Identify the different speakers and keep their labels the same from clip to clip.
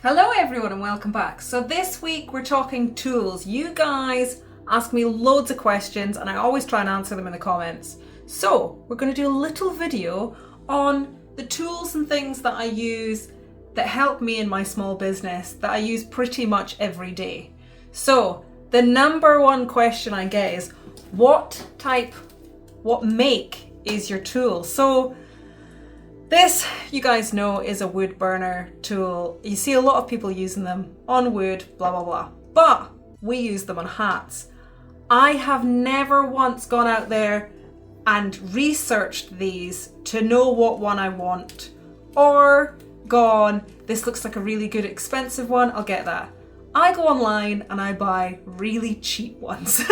Speaker 1: Hello everyone and welcome back. So this week we're talking tools. You guys ask me loads of questions and I always try and answer them in the comments. So we're going to do a little video on the tools and things that I use that help me in my small business that I use pretty much every day. So the number one question I get is what make is your tool? So this, you guys know, is a wood burner tool. You see a lot of people using them on wood, blah, blah, blah. But we use them on hats. I have never once gone out there and researched these to know what one I want. Or gone, this looks like a really good expensive one, I'll get that. I go online and I buy really cheap ones.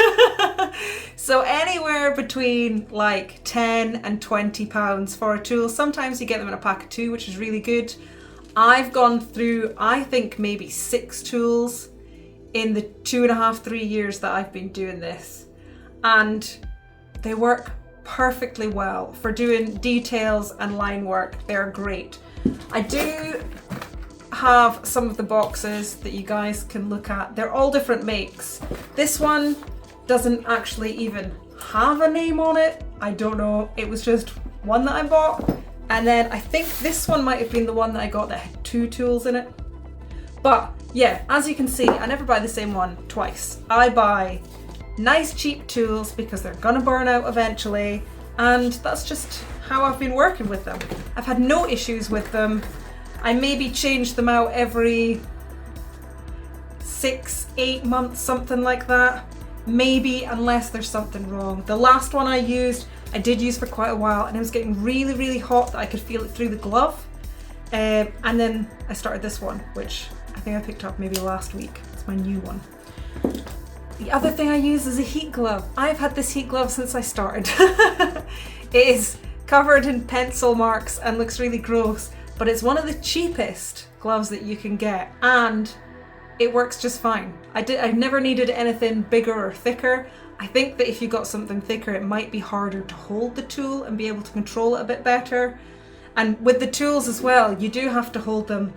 Speaker 1: So anywhere between like 10 and 20 pounds for a tool. Sometimes you get them in a pack of 2, which is really good. I've gone through, I think maybe 6 tools in the 2.5, 3 years that I've been doing this. And they work perfectly well for doing details and line work. They're great. I do have some of the boxes that you guys can look at. They're all different makes. This one doesn't actually even have a name on it. I don't know. It was just one that I bought. And then I think this one might have been the one that I got that had 2 tools in it. But yeah, as you can see, I never buy the same one twice. I buy nice cheap tools because they're gonna burn out eventually. And that's just how I've been working with them. I've had no issues with them. I maybe change them out every 6-8 months, something like that. Maybe, unless there's something wrong. The last one I did use for quite a while, and it was getting really, really hot that I could feel it through the glove. And then I started this one, which I think I picked up maybe last week. It's my new one. The other thing I use is a heat glove. I've had this heat glove since I started. It is covered in pencil marks and looks really gross, but it's one of the cheapest gloves that you can get, and it works just fine. I've never needed anything bigger or thicker. I think that if you got something thicker, it might be harder to hold the tool and be able to control it a bit better. And with the tools as well, you do have to hold them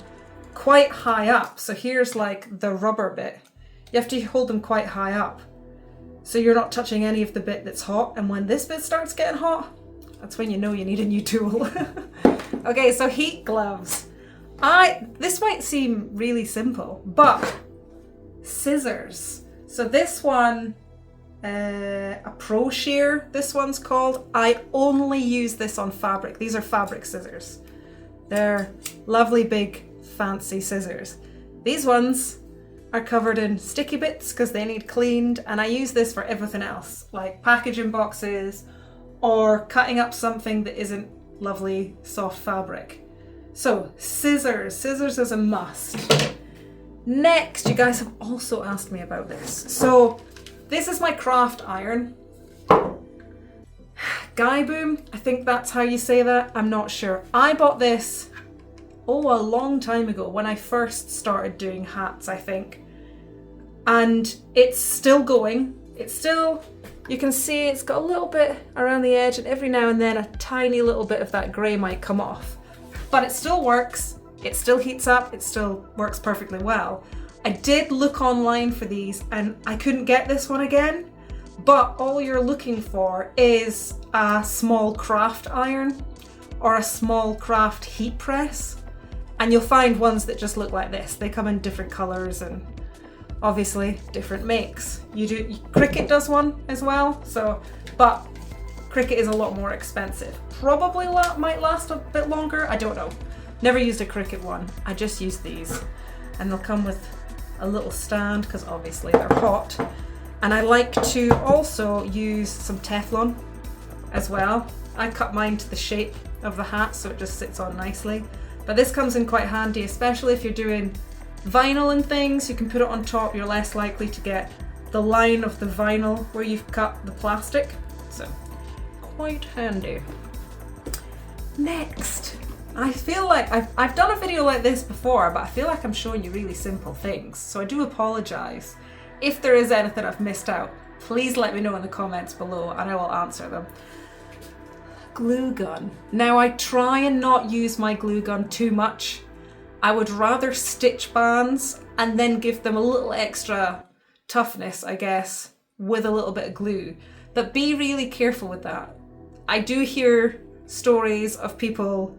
Speaker 1: quite high up. So here's like the rubber bit. You have to hold them quite high up, so you're not touching any of the bit that's hot. And when this bit starts getting hot, that's when you know you need a new tool. Okay, so heat gloves. This might seem really simple, but scissors. So this one, a Pro Shear, this one's called. I only use this on fabric. These are fabric scissors. They're lovely, big, fancy scissors. These ones are covered in sticky bits because they need cleaned, and I use this for everything else, like packaging boxes or cutting up something that isn't lovely, soft fabric. So scissors is a must. Next, you guys have also asked me about this. So this is my craft iron. Guy Boom, I think that's how you say that. I'm not sure. I bought this, a long time ago when I first started doing hats, I think. And it's still going. It's still, you can see it's got a little bit around the edge, and every now and then a tiny little bit of that grey might come off. But it still works, it still heats up, it still works perfectly well. I did look online for these and I couldn't get this one again, but all you're looking for is a small craft iron or a small craft heat press, and you'll find ones that just look like this. They come in different colours and obviously different makes. Cricut does one as well, but Cricut is a lot more expensive. Probably might last a bit longer, I don't know. Never used a Cricut one, I just used these. And they'll come with a little stand because obviously they're hot. And I like to also use some Teflon as well. I cut mine to the shape of the hat so it just sits on nicely. But this comes in quite handy, especially if you're doing vinyl and things. You can put it on top, you're less likely to get the line of the vinyl where you've cut the plastic. So quite handy. Next, I feel like I've done a video like this before, but I feel like I'm showing you really simple things, so I do apologise. If there is anything I've missed out, please let me know in the comments below and I will answer them. Glue gun. Now I try and not use my glue gun too much. I would rather stitch bands and then give them a little extra toughness, I guess, with a little bit of glue. But be really careful with that. I do hear stories of people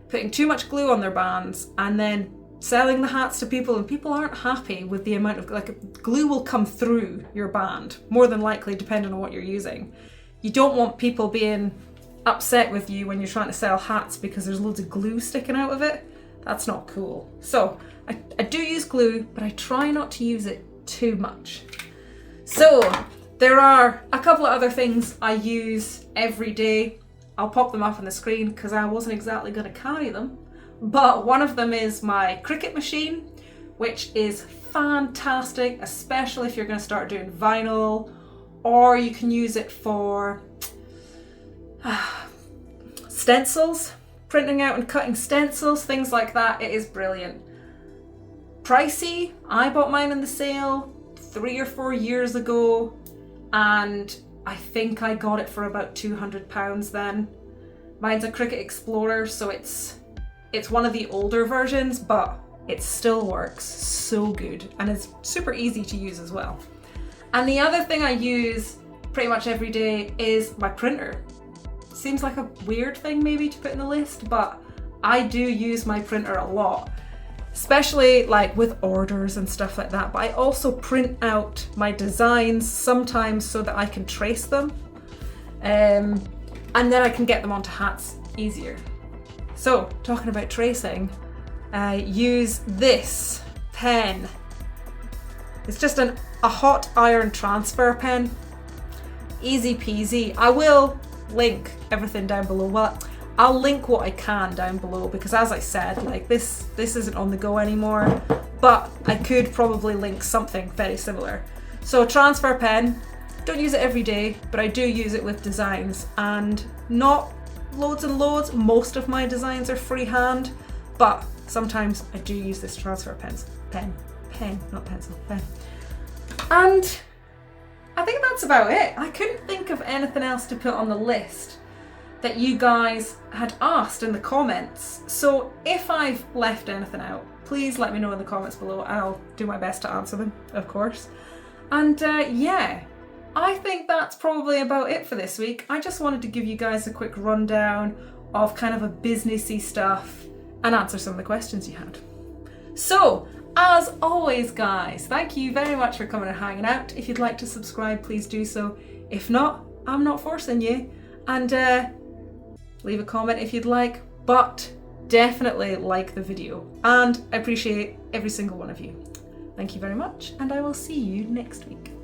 Speaker 1: putting too much glue on their bands and then selling the hats to people, and people aren't happy with the amount of, like, glue will come through your band, more than likely, depending on what you're using. You don't want people being upset with you when you're trying to sell hats because there's loads of glue sticking out of it. That's not cool. So I do use glue, but I try not to use it too much. So there are a couple of other things I use every day. I'll pop them up on the screen because I wasn't exactly going to carry them. But one of them is my Cricut machine, which is fantastic, especially if you're going to start doing vinyl, or you can use it for stencils, printing out and cutting stencils, things like that. It is brilliant. Pricey. I bought mine in the sale 3 or 4 years ago, and I think I got it for about £200 then. Mine's a Cricut Explorer, so it's one of the older versions, but it still works so good and it's super easy to use as well. And the other thing I use pretty much every day is my printer. Seems like a weird thing maybe to put in the list, but I do use my printer a lot, especially like with orders and stuff like that. But I also print out my designs sometimes so that I can trace them, and then I can get them onto hats easier. So, talking about tracing, I use this pen. It's just a hot iron transfer pen. Easy peasy. I will link everything down below. Well, I'll link what I can down below because, as I said, like this isn't on the go anymore, but I could probably link something very similar. So a transfer pen, don't use it every day, but I do use it with designs, and not loads and loads. Most of my designs are freehand, but sometimes I do use this transfer pen, not pencil, pen. And I think that's about it. I couldn't think of anything else to put on the list that you guys had asked in the comments. So if I've left anything out, please let me know in the comments below and I'll do my best to answer them, of course. And yeah, I think that's probably about it for this week. I just wanted to give you guys a quick rundown of kind of a businessy stuff and answer some of the questions you had. So, as always guys, thank you very much for coming and hanging out. If you'd like to subscribe, please do so. If not, I'm not forcing you. And leave a comment if you'd like, but definitely like the video. And I appreciate every single one of you. Thank you very much, and I will see you next week.